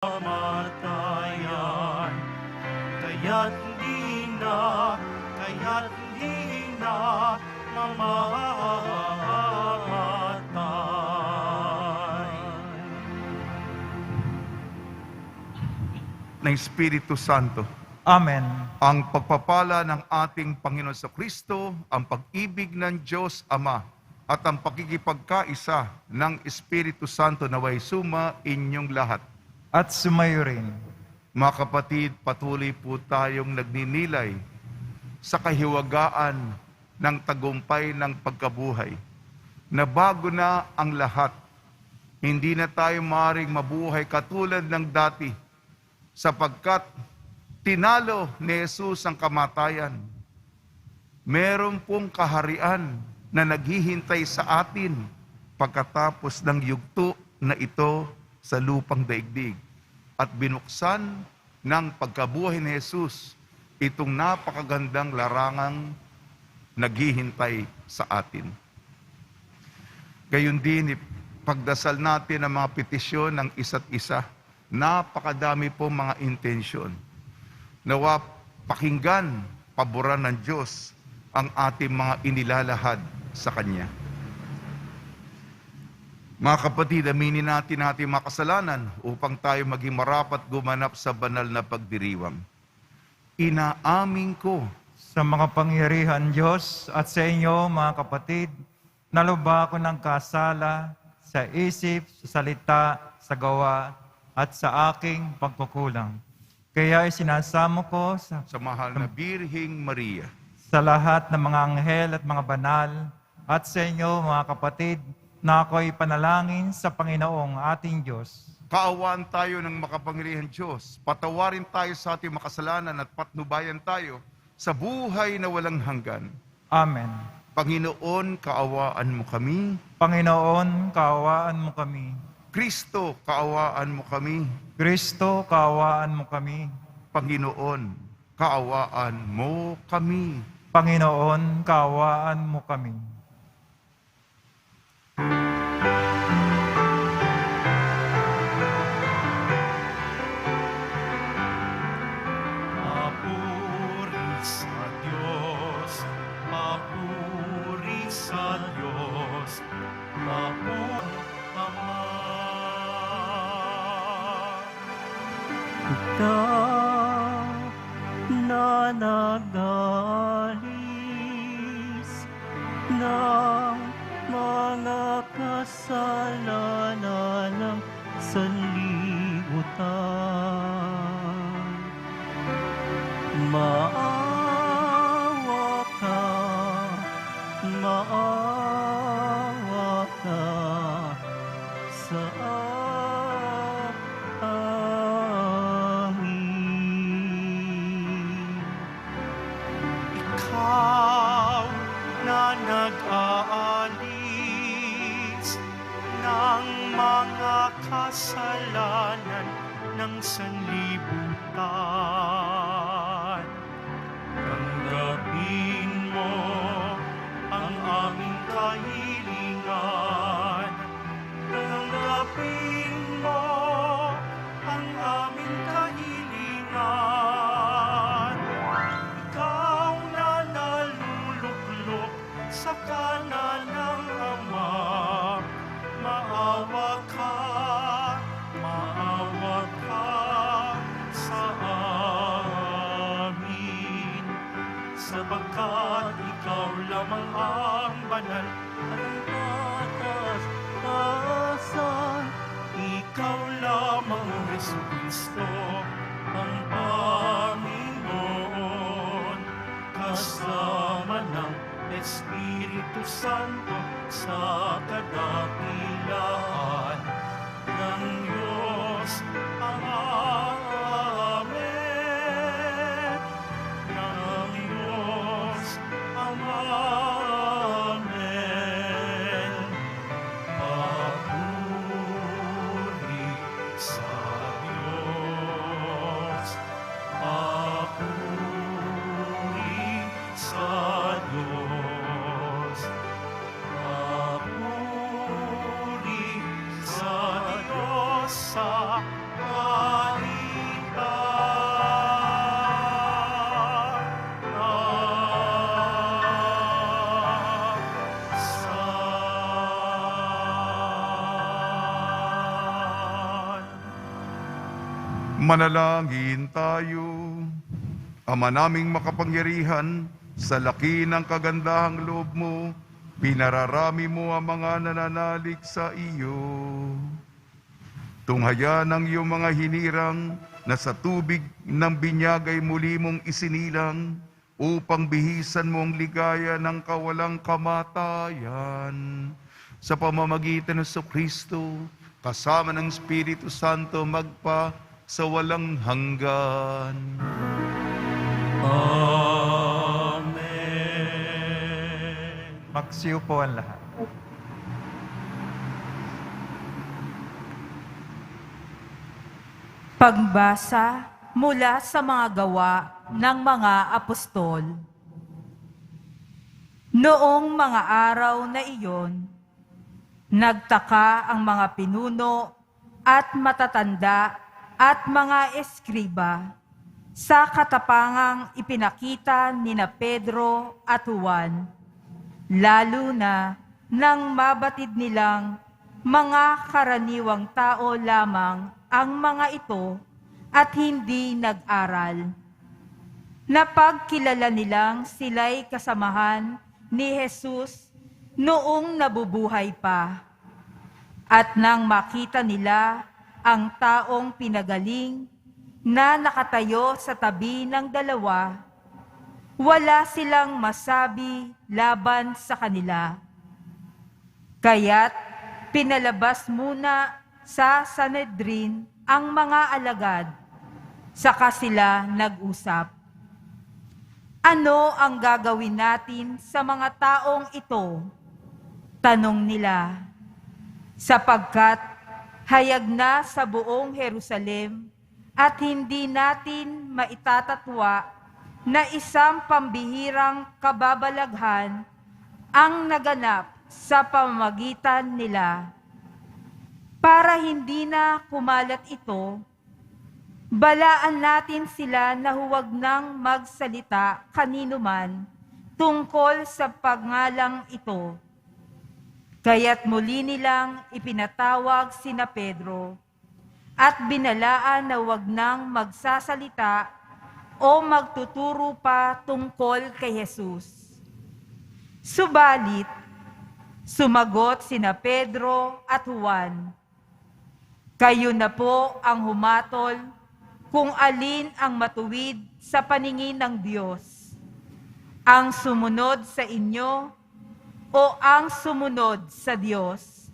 kamatayan, kaya't di na mamamatay. Ng Espiritu Santo. Amen. Ang pagpapala ng ating Panginoon sa Kristo, ang pag-ibig ng Diyos Ama, at ang pakikipagkaisa ng Espiritu Santo naway suma inyong lahat. At sumayo rin. Mga kapatid, patuloy po tayong nagninilay sa kahiwagaan ng tagumpay ng pagkabuhay, na bago na ang lahat. Hindi na tayo maaaring mabuhay katulad ng dati, sapagkat tinalo ni Jesus ang kamatayan. Meron pong kaharian na naghihintay sa atin pagkatapos ng yugto na ito sa lupang daigdig. At binuksan ng pagkabuhay ni Jesus itong napakagandang larangang naghihintay sa atin. Gayon din, pagdasal natin ang mga petisyon ng isa't isa. Napakadami po mga intensyon. Nawa pakinggan, paboran ng Diyos ang ating mga inilalahad sa Kanya. Mga kapatid, aminin natin ating mga kasalanan upang tayo maging marapat gumanap sa banal na pagdiriwang. Inaamin ko Sa mga pangyarihan Diyos at sa inyo mga kapatid, naluba ako ng kasala sa isip, sa salita, sa gawa, at sa aking pagkukulang. Kaya isinasamo ko sa mahal na Birhing Maria, sa lahat ng mga anghel at mga banal, at sa inyo mga kapatid, na ako'y panalangin sa Panginoong ating Diyos. kaawaan tayo ng makapangyarihan Diyos, patawarin tayo sa ating makasalanan at patnubayan tayo sa buhay na walang hanggan. Amen. Panginoon, kaawaan mo kami. Panginoon, kaawaan mo kami. Kristo, kaawaan mo kami. Kristo, kaawaan mo kami. Panginoon, kaawaan mo kami. Panginoon, kaawaan mo kami. Papuri sa Diyos, papuri sa Diyos, papuri Ama. Ikaw na nagalis ng mga kasalanan ng sanlibutan. Maawa ka sa amin. Ikaw na nag-aalis ng mga kasalanan ng sanlibutan. Tanggapin mo ang aming kahilingan. Tanggapin mo ang aming kahilingan. Ikaw na naluluklok sa kanan ng Ama, maawa ka sa amin. Sapagkat ikaw lamang ang banal at ang pataasan. Ikaw lamang, Jesucristo, ang Panginoon, kasama ng Espiritu Santo sa kadakilaan ng Diyos Ama. Amen. Ng Diyos Ama. Amen. Papuri sa Diyos. Papuri sa Diyos. Papuri sa Diyos sa Manalangin tayo. Ama naming makapangyarihan, sa laki ng kagandahang loob mo, pinararami mo ang mga nananalig sa iyo. Tunghayan ang iyong mga hinirang na sa tubig ng binyag ay muli mong isinilang upang bihisan mo ang ligaya ng kawalang kamatayan. Sa pamamagitan ng Kristo, kasama ng Espiritu Santo, magpa sa walang hanggan. Amen. Magsiupo ang lahat. Pagbasa mula sa mga gawa ng mga apostol. Noong mga araw na iyon, nagtaka ang mga pinuno at matatanda at mga eskriba sa katapangang ipinakita nina Pedro at Juan, lalo na nang mabatid nilang mga karaniwang tao lamang ang mga ito at hindi nag-aral. Napagkilala nilang sila'y kasamahan ni Jesus noong nabubuhay pa. At nang makita nila ang taong pinagaling na nakatayo sa tabi ng dalawa, wala silang masabi laban sa kanila. Kaya't pinalabas muna sa Sanhedrin ang mga alagad, saka sila nag-usap. Ano ang gagawin natin sa mga taong ito? Tanong nila. Sapagkat hayag na sa buong Jerusalem at hindi natin maitatatwa na isang pambihirang kababalaghan ang naganap sa pamamagitan nila. Para hindi na kumalat ito, balaan natin sila na huwag nang magsalita kanino man tungkol sa pagngalang ito. Kaya't muli nilang ipinatawag sina Pedro at binalaan na huwag nang magsasalita o magtuturo pa tungkol kay Jesus. Subalit, sumagot sina Pedro at Juan, "Kayo na po ang humatol kung alin ang matuwid sa paningin ng Diyos, ang sumunod sa inyo o ang sumunod sa Diyos.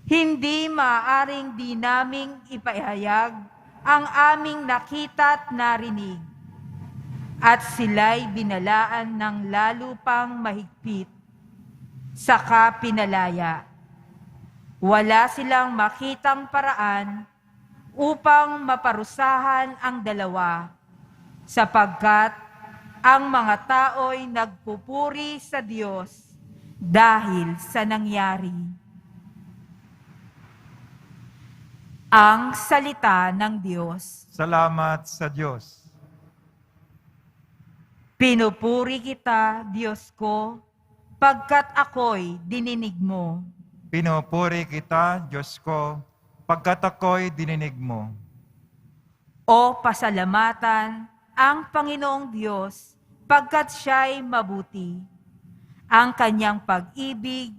Hindi maaaring di naming ipahayag ang aming nakita at narinig." At sila'y binalaan ng lalo pang mahigpit, saka pinalaya. Wala silang makitang paraan upang maparusahan ang dalawa, sapagkat ang mga tao'y nagpupuri sa Diyos dahil sa nangyari. Ang salita ng Diyos. Salamat sa Diyos. Pinupuri kita, Diyos ko, pagkat ako'y dininig mo. Pinupuri kita, Diyos ko, pagkat ako'y dininig mo. O pasalamatan ang Panginoong Diyos, pagkat siya'y mabuti. Ang kanyang pag-ibig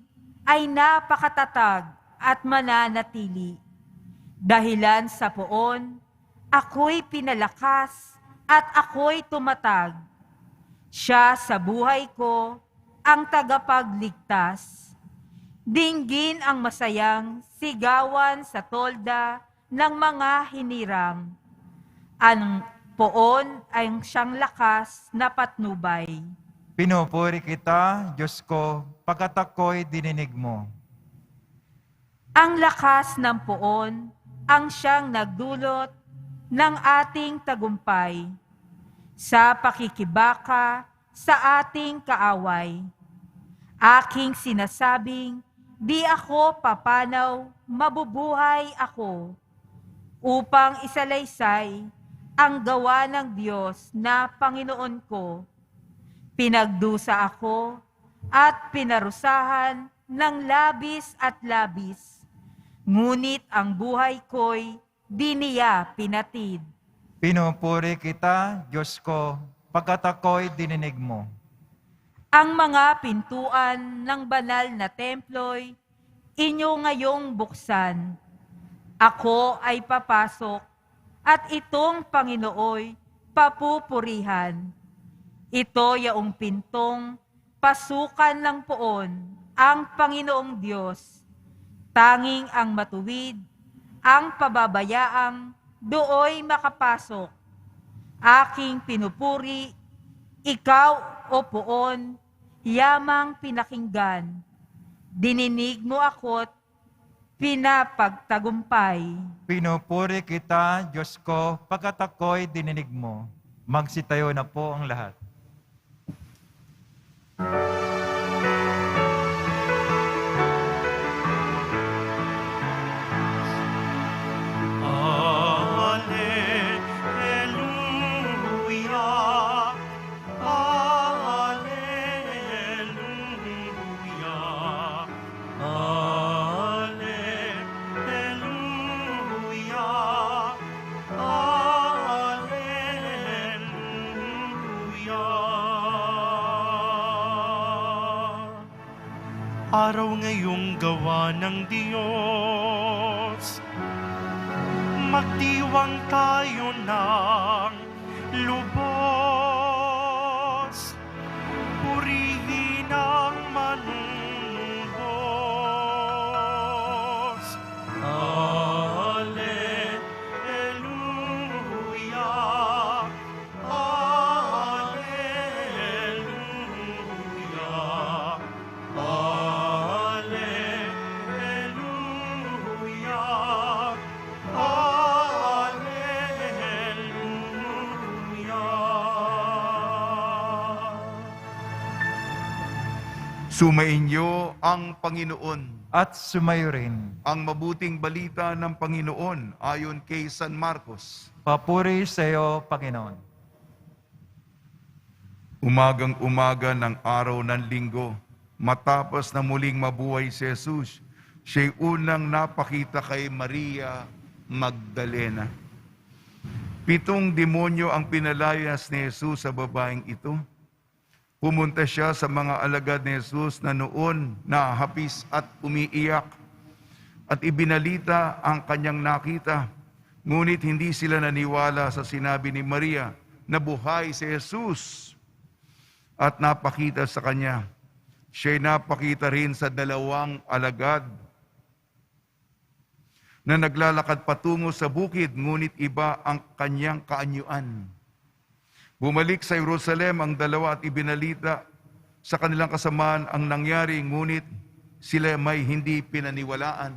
ay napakatatag at mananatili. Dahilan sa poon, ako'y pinalakas at ako'y tumatag. Siya sa buhay ko ang tagapagligtas. Dinggin ang masayang sigawan sa tolda ng mga hinirang. Ang poon ay siyang lakas na patnubay. Pinupuri kita, Diyos ko, pagkat ako'y dininig mo. Ang lakas ng poon ang siyang nagdulot ng ating tagumpay sa pakikibaka sa ating kaaway. Aking sinasabing, di ako papanaw, mabubuhay ako, upang isalaysay ang gawa ng Diyos na Panginoon ko. Pinagdusa ako at pinarusahan ng labis at labis, ngunit ang buhay ko'y di niya pinatid. Pinupuri kita, Diyos ko, pagkat ako'y dininig mo. Ang mga pintuan ng banal na templo'y inyo ngayong buksan. Ako ay papasok at itong Panginooy papupurihan. Ito yaong pintong pasukan ng poon ang Panginoong Diyos. Tanging ang matuwid, ang pababayaang dooy makapasok. Aking pinupuri, ikaw o poon, yamang pinakinggan. Dininig mo ako't pinapagtagumpay. Pinupuri kita, Diyos ko, pagkat ako'y dininig mo. Magsitayo na po ang lahat. Alleluia, Alleluia, Alleluia, Alleluia. Araw ngayong gawa ng Diyos, magdiwang tayo ng lubos, purihin ang manunubos. Alleluia, Alleluia, Alleluia, Sumainyo ang Panginoon. At sumayo rin. Ang mabuting balita ng Panginoon ayon kay San Marcos. Papuri sa iyo, Panginoon. Umagang umaga ng araw ng linggo, matapos na muling mabuhay si Jesus, siya'y unang napakita kay Maria Magdalena. 7 demonyo ang pinalayas ni Jesus sa babaeng ito. Pumunta siya sa mga alagad ni Jesus na noon nahapis at umiiyak at ibinalita ang kanyang nakita. Ngunit hindi sila naniwala sa sinabi ni Maria na buhay si Jesus at napakita sa kanya. Siya'y napakita rin sa 2 alagad na naglalakad patungo sa bukid, ngunit iba ang kanyang kaanyuan. Bumalik sa Jerusalem ang 2 at ibinalita sa kanilang kasamaan ang nangyari, ngunit sila may hindi pinaniwalaan.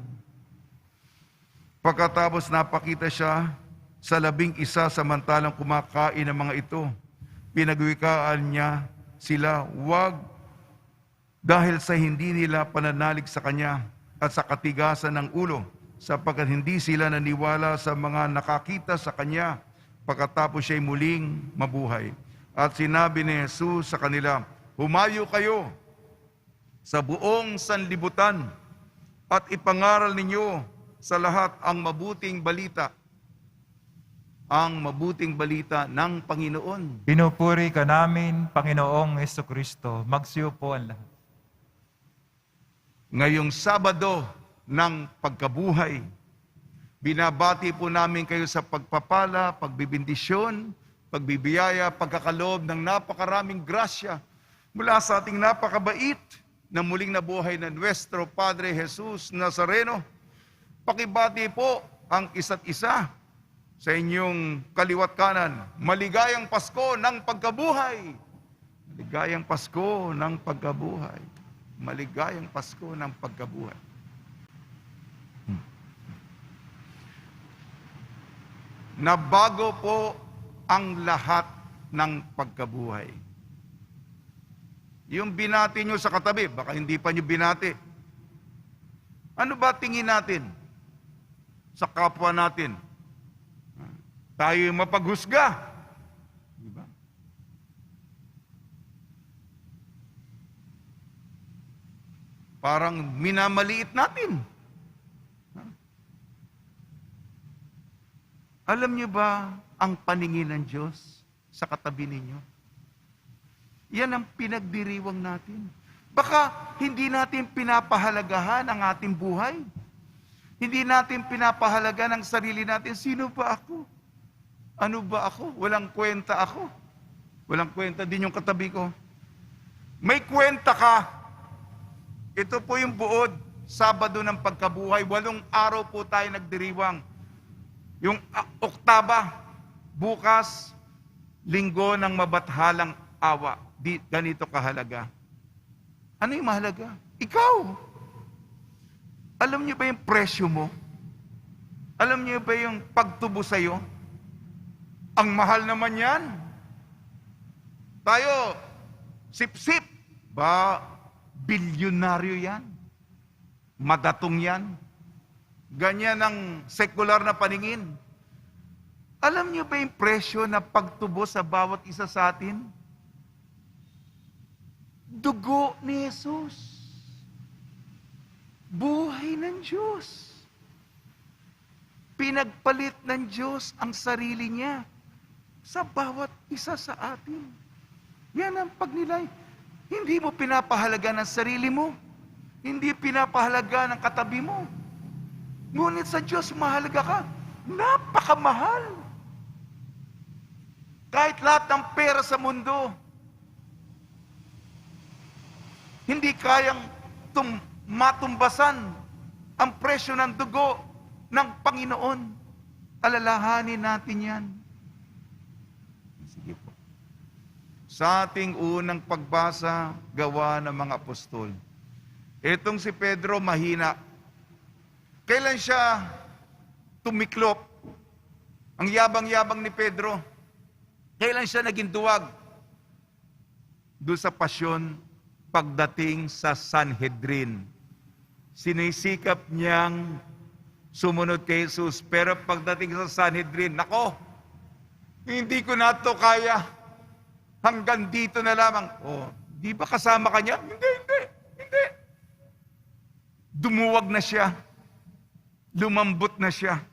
Pagkatapos napakita siya sa 11 samantalang kumakain ng mga ito, pinagwikaan niya sila, "Wag dahil sa hindi nila pananalig sa kanya at sa katigasan ng ulo, sapagkat hindi sila naniwala sa mga nakakita sa kanya pagkatapos siya'y muling mabuhay." At sinabi ni Jesus sa kanila, "Humayo kayo sa buong sanlibutan at ipangaral ninyo sa lahat ang mabuting balita." Ang mabuting balita ng Panginoon. Pinupuri ka namin, Panginoong Jesucristo. Magsiyo po ang lahat. Ngayong Sabado ng pagkabuhay, binabati po namin kayo sa pagpapala, pagbibindisyon, pagbibiyaya, pagkakaloob ng napakaraming grasya mula sa ating napakabait na muling nabuhay na Nuestro Padre Jesus Nazareno. Pakibati po ang isa't isa sa inyong kaliwat kanan. Maligayang Pasko ng pagkabuhay. Maligayang Pasko ng pagkabuhay. Maligayang Pasko ng pagkabuhay. Nabago po ang lahat ng pagkabuhay. Yung binati nyo sa katabi, baka hindi pa nyo binati. Ano ba tingin natin sa kapwa natin? Tayo mapaghusga. Diba? Parang minamaliit natin. Alam niyo ba ang paningin ng Diyos sa katabi ninyo? Yan ang pinagdiriwang natin. Baka hindi natin pinapahalagahan ang ating buhay. Hindi natin pinapahalaga ng sarili natin. Sino ba ako? Ano ba ako? Walang kwenta ako. Walang kwenta din yung katabi ko. May kwenta ka. Ito po yung buod. Sabado ng pagkabuhay. 8 araw po tayo nagdiriwang. Yung oktaba. Bukas, linggo ng mabathalang awa. Ganito kahalaga. Ano yung mahalaga? Ikaw. Alam niyo ba yung presyo mo? Alam niyo ba yung pagtubo sa'yo? Ang mahal naman yan. Tayo, sip-sip. Ba, bilyonaryo yan. Madatong yan. Ganyan ang sekular na paningin. Alam niyo ba yung presyo na pagtubo sa bawat isa sa atin? Dugo ni Jesus. Buhay ng Diyos. Pinagpalit ng Diyos ang sarili niya sa bawat isa sa atin. Yan ang pagnilay. Hindi mo pinapahalaga ng sarili mo. Hindi pinapahalaga ng katabi mo. Ngunit sa Diyos, mahalaga ka. Napakamahal. Kahit lahat ng pera sa mundo, hindi kayang matumbasan ang presyo ng dugo ng Panginoon. Alalahanin natin yan. Sige po. Sa ating unang pagbasa, Gawa ng mga Apostol. Itong si Pedro mahina. Kailan siya tumiklop? Ang yabang-yabang ni Pedro. Kailan siya naging duwag? Doon sa pasyon pagdating sa Sanhedrin. Sinisikap niyang sumunod kay Jesus. Pero pagdating sa Sanhedrin, nako, hindi ko na ito kaya. Hanggang dito na lamang. Oh, di ba kasama ka niya? Hindi. Dumuwag na siya. Lumambot na siya.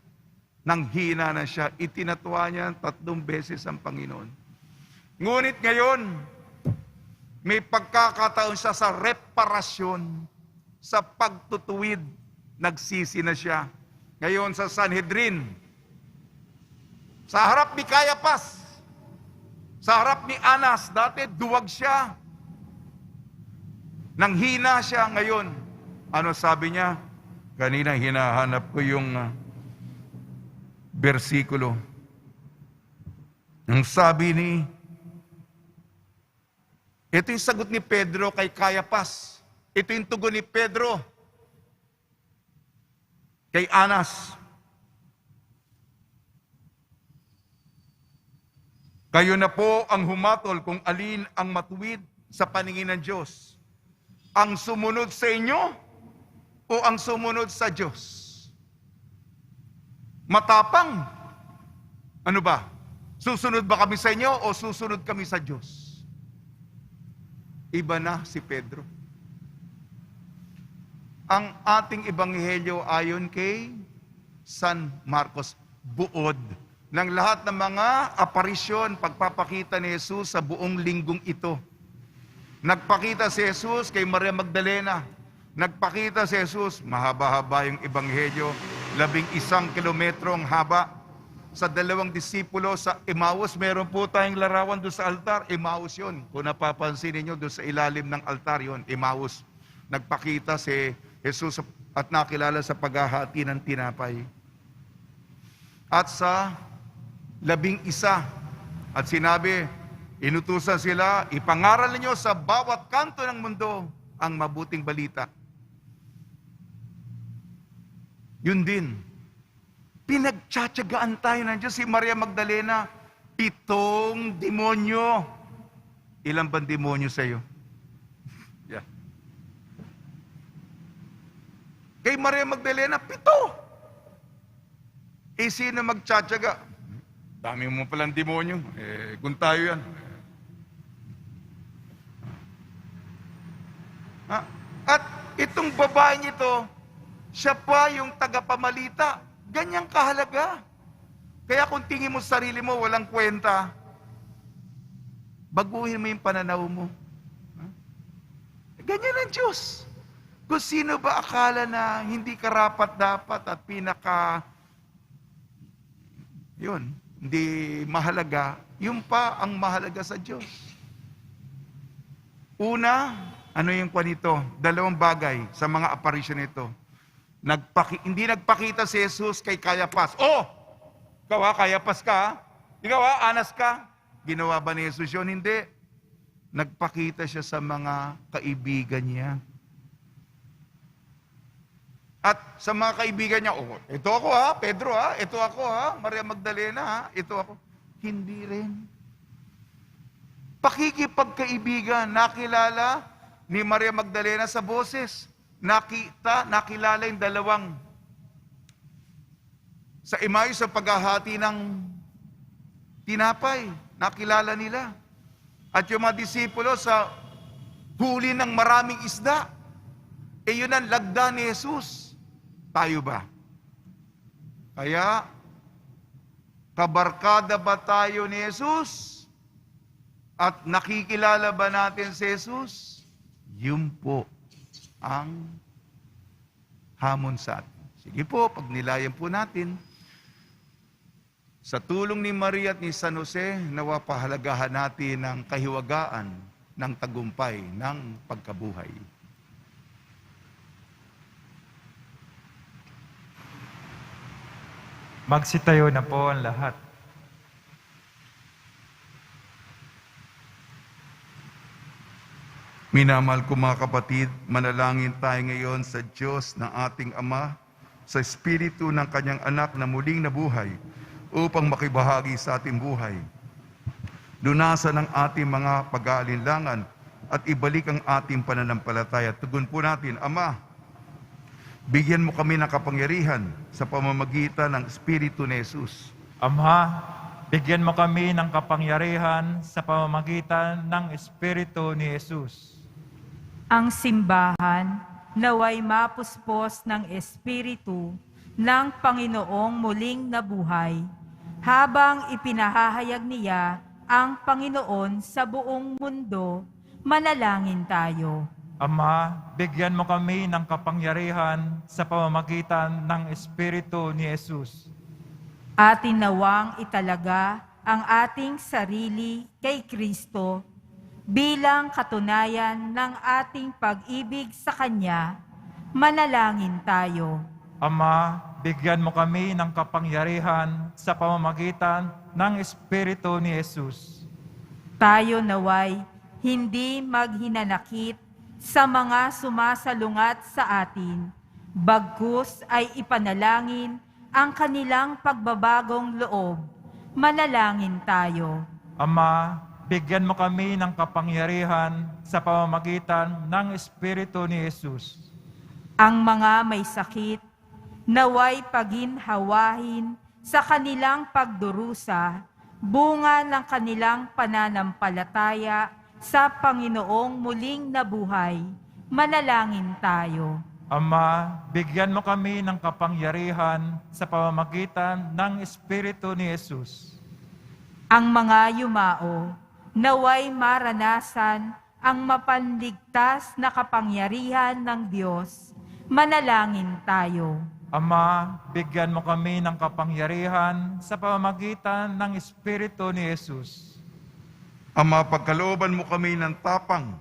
Nanghina na siya. Itinatwa niya 3 beses ang Panginoon. Ngunit ngayon, may pagkakataon siya sa reparasyon, sa pagtutuwid, nagsisi na siya. Ngayon sa Sanhedrin, sa harap ni Cayapas, sa harap ni Anas, dati duwag siya. Nanghina siya ngayon. Ano sabi niya? Kanina hinahanap ko yung bersikulo. Ang sabi ito yung sagot ni Pedro kay Cayapas. Ito yung tugon ni Pedro kay Anas. Kayo na po ang humatol kung alin ang matuwid sa paningin ng Diyos. Ang sumunod sa inyo o ang sumunod sa Diyos? Matapang. Ano ba? Susunod ba kami sa inyo o susunod kami sa Diyos? Iba na si Pedro. Ang ating ebanghelyo ayon kay San Marcos, buod ng lahat ng mga aparisyon, pagpapakita ni Jesus sa buong linggong ito. Nagpakita si Jesus kay Maria Magdalena. Nagpakita si Jesus, mahaba-haba yung ebanghelyo, 11 kilometro ang haba. Sa 2 disipulo sa Emmaus, meron po tayong larawan doon sa altar. Emmaus yun. Kung napapansin niyo doon sa ilalim ng altar yun, Emmaus. Nagpakita si Jesus at nakilala sa paghahati ng tinapay. At sa 11, at sinabi, inutusan sila, ipangaral ninyo sa bawat kanto ng mundo ang mabuting balita. Yun din. Pinagtsatsagaan tayo ng Diyos. Si Maria Magdalena, 7 demonyo. Ilan bang demonyo sa'yo? Yeah. Kay Maria Magdalena, 7. Sino magtsatsaga? Dami mo palang demonyo. Kung tayo yan. At itong babaeng ito, siya pa yung tagapamalita. Ganyang kahalaga. Kaya kung tingin mo sa sarili mo, walang kwenta, baguhin mo yung pananaw mo. Ganyan ang Diyos. Kung sino ba akala na hindi karapat-dapat at hindi mahalaga, yun pa ang mahalaga sa Diyos. Una, ano yung kwanito? Dalawang bagay sa mga apparition nito. Hindi nagpakita si Jesus kay Cayapas. Oh! Ikaw ha, Cayapas ka ha? Ikaw ha, Anas ka? Ginawa ba ni Jesus yun? Hindi. Nagpakita siya sa mga kaibigan niya. At sa mga kaibigan niya, oh, ito ako ha, Pedro ha, ito ako ha, Maria Magdalena ha, ito ako. Hindi rin. Pakikipagkaibigan, nakilala ni Maria Magdalena sa boses. Nakilala yung dalawang sa Emmaus sa paghahati ng tinapay. Nakilala nila. At yung mga disipulo sa huli ng maraming isda. Yun ang lagda ni Jesus. Tayo ba? Kaya, kabarkada ba tayo ni Jesus? At nakikilala ba natin si Jesus? Yun po ang hamon sa atin. Sige po, pag nilayan po natin, sa tulong ni Maria at ni San Jose, nawa pahalagahan natin ang kahiwagaan ng tagumpay ng pagkabuhay. Magsitayo na po ang lahat. Minamahal ko mga kapatid, manalangin tayo ngayon sa Diyos na ating Ama, sa Espiritu ng Kanyang Anak na muling nabuhay, upang makibahagi sa ating buhay. Lunasan ang ating mga pag-aalinlangan at ibalik ang ating pananampalataya. Tugon po natin, Ama, bigyan mo kami ng kapangyarihan sa pamamagitan ng Espiritu ni Jesus. Ama, bigyan mo kami ng kapangyarihan sa pamamagitan ng Espiritu ni Jesus. Ang simbahan naway mapuspos ng Espiritu ng Panginoong muling nabuhay, habang ipinahahayag niya ang Panginoon sa buong mundo. Manalangin tayo. Ama, bigyan mo kami ng kapangyarihan sa pamamagitan ng Espiritu ni Jesus. Atin nawang italaga ang ating sarili kay Kristo bilang katunayan ng ating pag-ibig sa Kanya. Manalangin tayo. Ama, bigyan mo kami ng kapangyarihan sa pamamagitan ng Espiritu ni Jesus. Tayo naway hindi maghinanakit sa mga sumasalungat sa atin, bagkus ay ipanalangin ang kanilang pagbabagong loob. Manalangin tayo. Ama, bigyan mo kami ng kapangyarihan sa pamamagitan ng Espiritu ni Jesus. Ang mga may sakit, naway paginhawahin sa kanilang pagdurusa, bunga ng kanilang pananampalataya sa Panginoong muling nabuhay. Manalangin tayo. Ama, bigyan mo kami ng kapangyarihan sa pamamagitan ng Espiritu ni Jesus. Ang mga yumao, naway maranasan ang mapanligtas na kapangyarihan ng Diyos. Manalangin tayo. Ama, bigyan mo kami ng kapangyarihan sa pamamagitan ng Espiritu ni Jesus. Ama, pagkalooban mo kami ng tapang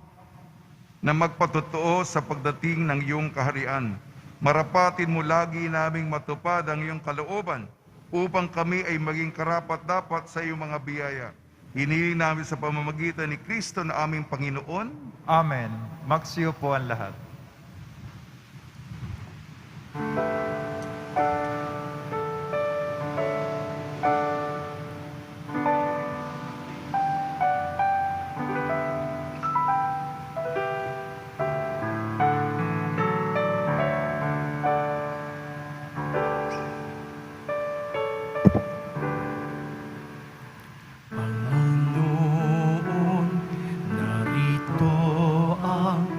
na magpatotoo sa pagdating ng iyong kaharian. Marapatin mo lagi naming matupad ang iyong kalooban upang kami ay maging karapat-dapat sa iyong mga biyaya. Hinihiling namin sa pamamagitan ni Kristo na aming Panginoon. Amen. Magsiyo po ang lahat. Panginoon, narito ang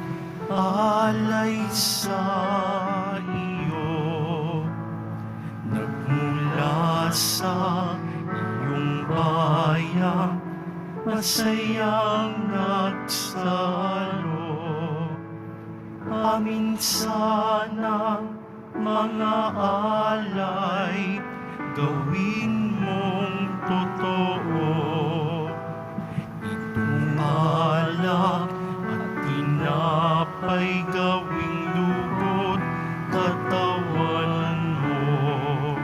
iyong bayang masayang nagsalo. Amin sanang mga alay, gawin mong totoo. Itong alak at tinapay gawing dugo't katawan mo.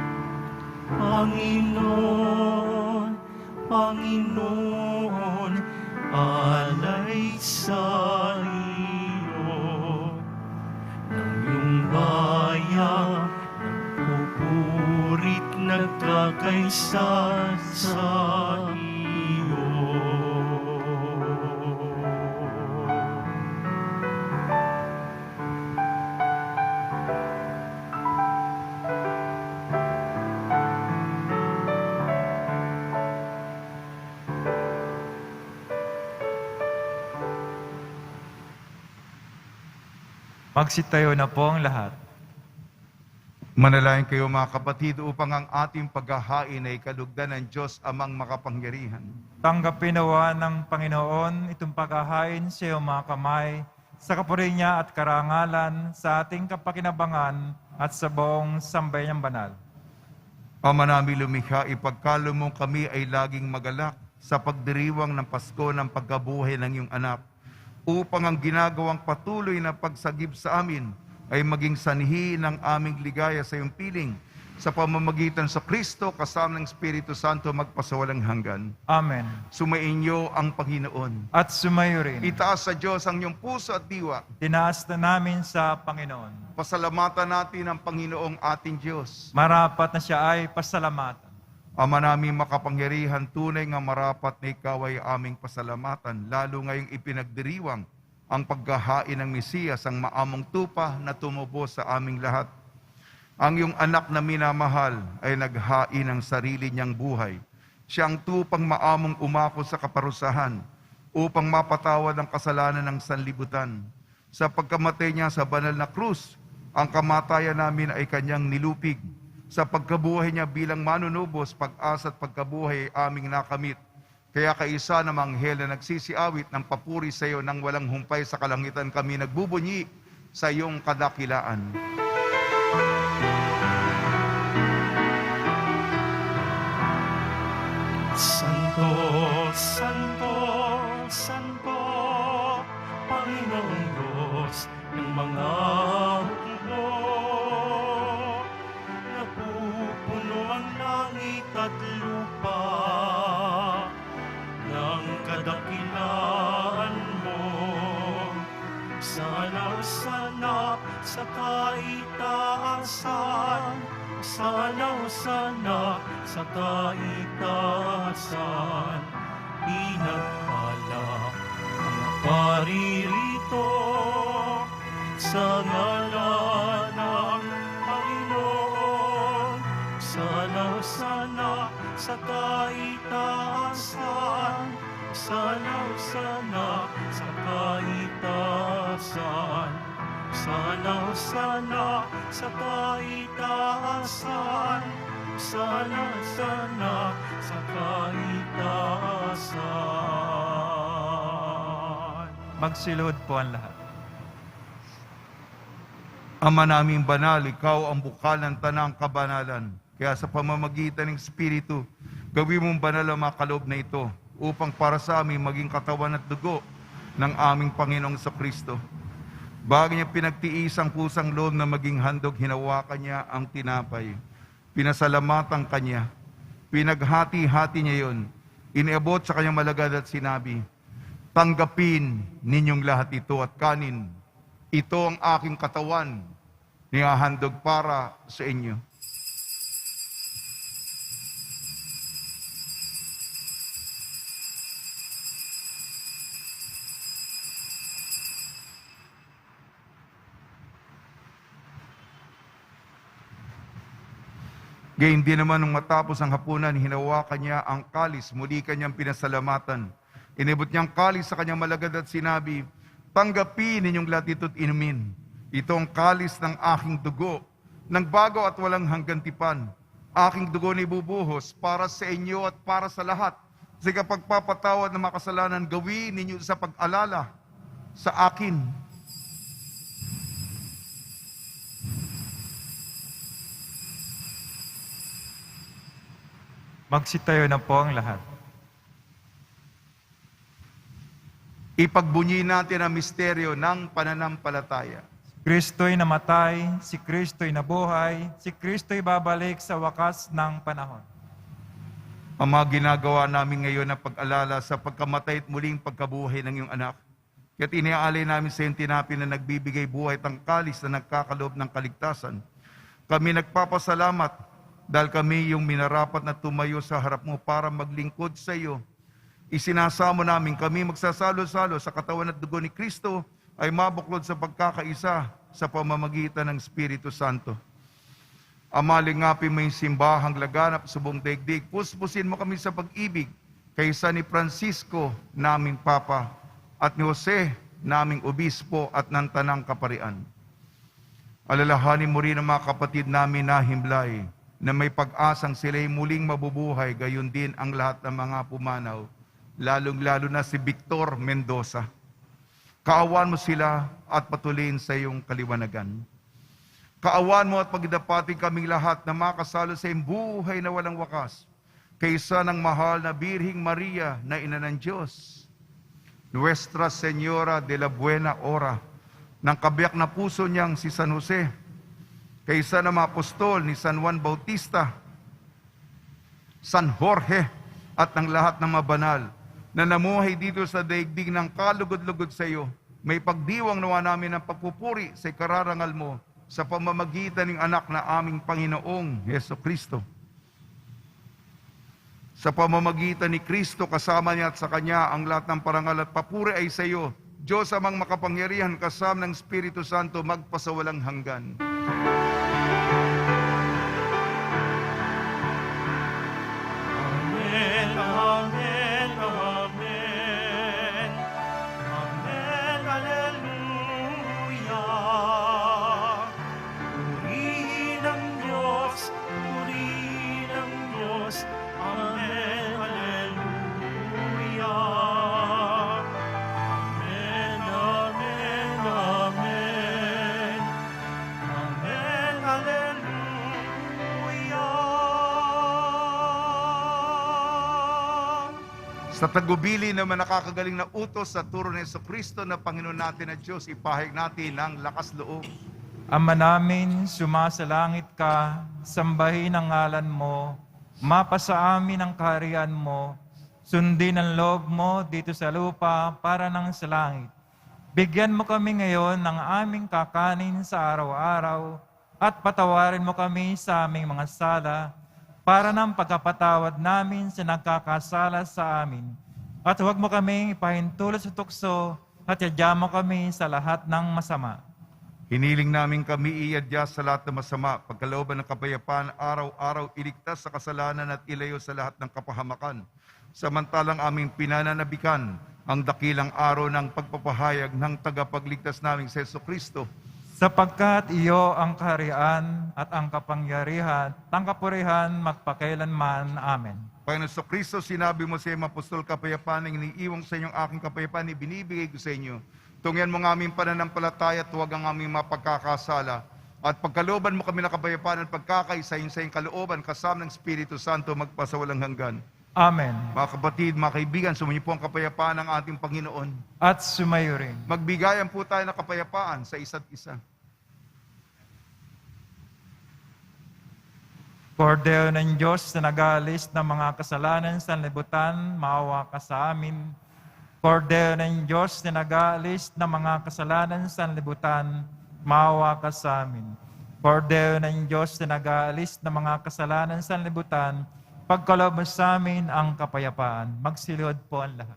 Panginoon, Panginoon, alay sa iyo. Nang iyong bayan nagpupurit, nagkakaisa sa iyo. Magsitayo na po ang lahat. Manalangin kayo mga kapatid upang ang ating paghahain ay kalugdan ng Diyos amang makapangyarihan. Tanggapin nawa ng Panginoon itong paghahain sa iyong mga kamay, sa kapuri niya at karangalan, sa ating kapakinabangan at sa buong sambayanang banal. Ama namin lumikha, ipagkalo mo kami ay laging magalak sa pagdiriwang ng Pasko ng pagkabuhay ng iyong anak, upang ang ginagawang patuloy na pagsagip sa amin ay maging sanhi ng aming ligaya sa iyong piling, sa pamamagitan sa Kristo kasama ng Espiritu Santo magpasawalang hanggan. Amen. Sumainyo ang Panginoon. At sumayo rin. Itaas sa Diyos ang iyong puso at diwa. Tinaas na namin sa Panginoon. Pasalamatan natin ang Panginoong ating Diyos. Marapat na siya ay pasalamatan. Ama namin makapangyarihan, tunay nga marapat na ikaw ay aming pasalamatan, lalo ngayong ipinagdiriwang ang paghahain ng Mesiyas, ang maamong tupa na tumubos sa aming lahat. Ang iyong anak na minamahal ay naghain ng sarili niyang buhay. Siya ang tupang maamong umako sa kaparusahan upang mapatawad ang kasalanan ng sanlibutan. Sa pagkamatay niya sa banal na krus, ang kamatayan namin ay kanyang nilupig. Sa pagkabuhay niya bilang manunubos, pag-asa at pagkabuhay ay aming nakamit. Kaya kaisa ng anghel na nagsisiawit ng papuri sa iyo nang walang humpay sa kalangitan, kami nagbubunyi sa iyong kadakilaan. Santo, Santo, Santo, Panginoong Diyos ng mga hukbo. Napupuno ang langit at lupa ng kadakilaan mo. Sana sa kaitaasan, sana sa kaitaasan, pinagpala ang paririto sa ngalan ng Panginoon. Sana sa kaitaasan, sana sa kaitaasan, sana sa kaitaasan, sana sa kaitaasan. Magsilod po ang lahat. Ama naming banal, ikaw ang bukal ng tanang kabanalan. Kaya sa pamamagitan ng Espiritu, gawin mong banal ang mga kaloob na ito upang para sa amin maging katawan at dugo ng aming Panginoong Kristo. Bago niya pinagtiis ang pusang loob na maging handog, hinawakan niya ang tinapay. Pinasalamatan kanya. Pinaghati-hati niya yon. Iniabot sa kanyang malagad at sinabi, tanggapin ninyong lahat ito at kanin. Ito ang aking katawan, nihahandog para sa inyo. Gayun din naman nung matapos ang hapunan, hinawakan niya ang kalis, muli kanyang pinasalamatan. Inibot niyang kalis sa kanyang malagad at sinabi, tanggapin ninyong lahat ito't inumin. Ito ang kalis ng aking dugo, ng bago at walang hanggan tipan, aking dugo na ibubuhos para sa inyo at para sa lahat. Sa kapagpapatawad ng mga kasalanan, gawin ninyo sa pag-alala sa akin. Magsitayo na po ang lahat. Ipagbunyi natin ang misteryo ng pananampalataya. Kristo'y namatay, si Kristo'y nabuhay, si Kristo'y babalik sa wakas ng panahon. Ang mga ginagawa namin ngayon na pag-alala sa pagkamatay at muling pagkabuhay ng iyong anak. Kaya't iniaalay namin sa iyong tinapin na nagbibigay buhay tangkalis na nagkakaloob ng kaligtasan. Kami nagpapasalamat dahil kami yung minarapat na tumayo sa harap mo para maglingkod sa iyo. Isinasamo namin kami magsasalo-salo sa katawan at dugo ni Kristo ay mabuklod sa pagkakaisa sa pamamagitan ng Espiritu Santo. Ama, lingapin mo yung simbahang laganap sa buong daigdig. Puspusin mo kami sa pag-ibig kaysa ni Francisco, naming Papa, at ni Jose, naming Obispo at ng Tanang Kaparian. Alalahanin mo rin ang mga kapatid namin na himlay na may pag-asang sila'y muling mabubuhay, gayon din ang lahat ng mga pumanaw, lalong-lalo na si Victor Mendoza. Kaawan mo sila at patuloyin sa iyong kaliwanagan. Kaawan mo at pagdapatin kaming lahat na makasalo sa iyong buhay na walang wakas, kaysa ng mahal na Birhing Maria na Ina ng Diyos, Nuestra Señora de la Buena Hora, ng kabiyak na puso niyang si San Jose, kaysa ng mga apostol ni San Juan Bautista, San Jorge, at ng lahat ng mga banal na namuhay dito sa daigdig ng kalugod-lugod sa iyo, may pagdiwang nawa namin ng pagpupuri sa kararangal mo sa pamamagitan ng anak na aming Panginoong Jesucristo. Sa pamamagitan ni Kristo, kasama niya at sa Kanya, ang lahat ng parangal at papuri ay sa iyo, Diyos amang makapangyarihan, kasama ng Espiritu Santo, magpasawalang hanggan. Amen, amen, amen. Amen, hallelujah. Purihin ang Diyos, purihin ang Diyos. Amen, hallelujah. Amen, amen, amen. Amen, hallelujah. Sa tagubili naman nakakagaling na utos sa turo ni Jesucristo na Panginoon natin at Diyos, ipahayag natin ang lakas loob. Ama namin, sumasalangit ka, sambahin ang ngalan mo, mapasa amin ang kaharian mo, sundin ang loob mo dito sa lupa para nang sa langit. Bigyan mo kami ngayon ng aming kakanin sa araw-araw at patawarin mo kami sa aming mga sala para ng pagkapatawad namin sa nagkakasala sa amin. At huwag mo kaming ipahintulot sa tukso at yadya mo kami sa lahat ng masama. Hiniling namin kami iadya sa lahat ng masama, pagkalooban ng kapayapaan, araw-araw iligtas sa kasalanan at ilayo sa lahat ng kapahamakan. Samantalang aming pinananabikan ang dakilang araw ng pagpapahayag ng tagapagligtas naming si Jesucristo. Sapagkat iyo ang kaharian at ang kapangyarihan, ang kapurihan magpakailanman. Amen. Panginoon Jesucristo, sinabi mo sa iyong apostol, kapayapaan ang iniiwang sa inyong aking kapayapaan, ibinibigay ko sa inyo. Tungyan mo ng aming pananampalataya at huwag ang aming mapagkakasala. At pagkalooban mo kami ng kapayapaan at pagkakaisa sa iyong kalooban, kasama ng Espiritu Santo, magpasawalang hanggan. Amen. Mga kapatid, mga kaibigan, sumunyo po ang kapayapaan ng ating Panginoon. At sumayo rin. Magbigayan po tayo ng kapayapaan sa isa't isa. Kordero ng Diyos na nag-aalis ng mga kasalanan sa libutan, maawa ka sa amin. Kordero ng Diyos na nag-aalis ng mga kasalanan sa libutan, maawa ka sa amin. Kordero ng Diyos na nag-aalis ng mga kasalanan sa libutan, pagkaloob mo sa amin ang kapayapaan. Magsilihod po ang lahat.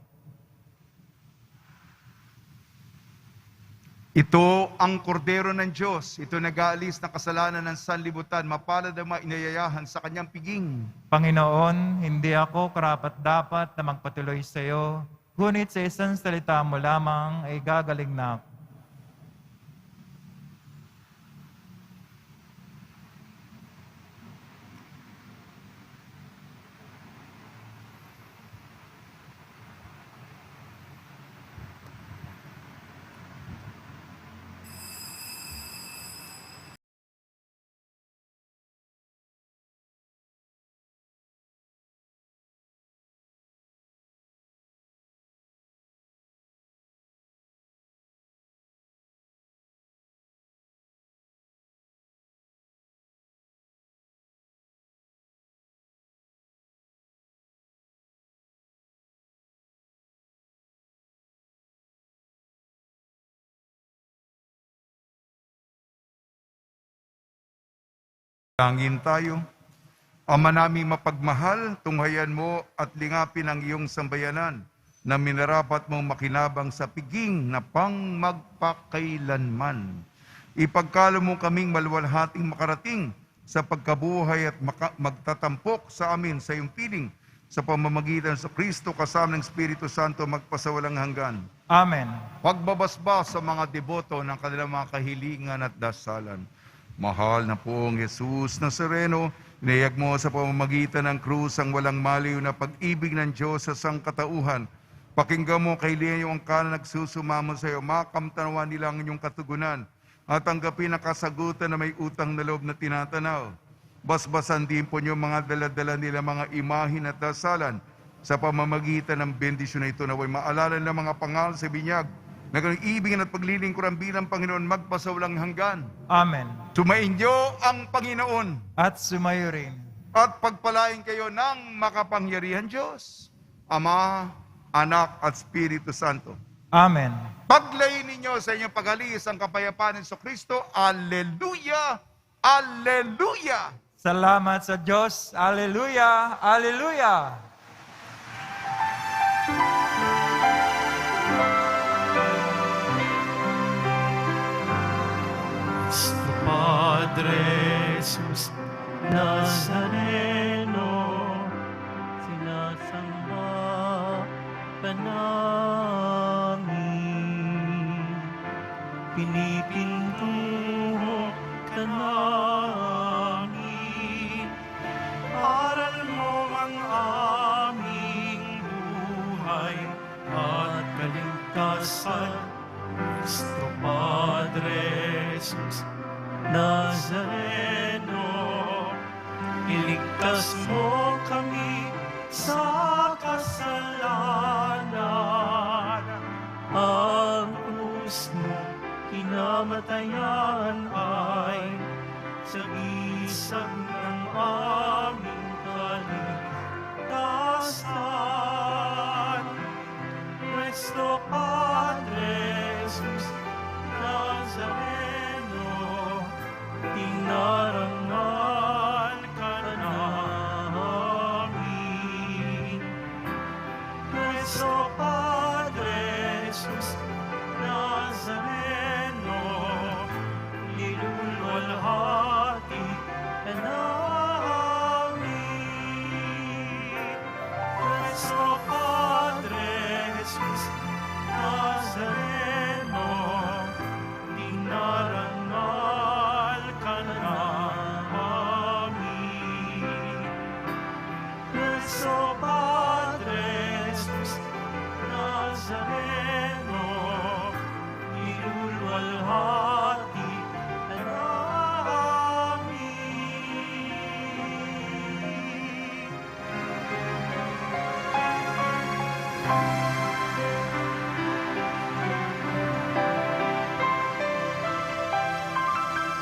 Ito ang kordero ng Diyos. Ito nag-aalis ng kasalanan ng sanlibutan. Mapalad ang mga inayayahan sa kanyang piging. Panginoon, hindi ako karapat-dapat na magpatuloy sa iyo, ngunit sa isang salita mo lamang ay gagaling na ako. Tangin tayo. Ama naming mapagmahal, tunghayan mo at lingapin ang iyong sambayanan na minarapat mong makinabang sa piging na pang magpakailanman. Ipagkalo mo kaming maluwalhating makarating sa pagkabuhay at magtatampok sa amin sa iyong piling sa pamamagitan sa Kristo kasama ng Espiritu Santo magpasawalang hanggan. Amen. Pagbabasbas sa mga deboto ng kanilang mga kahilingan at dasalan. Mahal na poong Jesus Nazareno, inayag mo sa pamamagitan ng krus ang walang maliw na pag-ibig ng Diyos sa sangkatauhan. Pakinggan mo kay Leo ang kanang nagsusumamo sa iyo, makamtanawan nila ang inyong katugunan at tanggapin ang kasagutan na may utang na loob na tinatanaw. Basbasan din po niyo mga daladala nila mga imahin at dasalan sa pamamagitan ng bendisyon na ito, naway maalala ng mga pangal sa binyag na ibigin at paglilingkuran bilang Panginoon magpasawalang hanggan. Amen. Sumainyo ang Panginoon At sumayo rin. at pagpalain kayo ng makapangyarihan Diyos, Ama, Anak at Espiritu Santo. Amen. Paglayin ninyo sa inyong pag-alis ang kapayapaan ng Kristo. Alleluia! Alleluia! Salamat sa Diyos. Alleluia! Alleluia! Nuestro Padre Jesus Nazareno, sinasamba ka namin, pinipintuho ka namin, aral mo ang aming buhay at kaligtasan. Nuestro Padre Jesus Nazareno, iligtas mo kami sa kasalanan. Ang krus mo kinamatayan ay sagisag ng aming kaligtasan. Nuestro Padre Jesus Nazareno, dinarangal ka namin. Nuestro Padre Jesus Nazareno, niluluwalhati ka namin.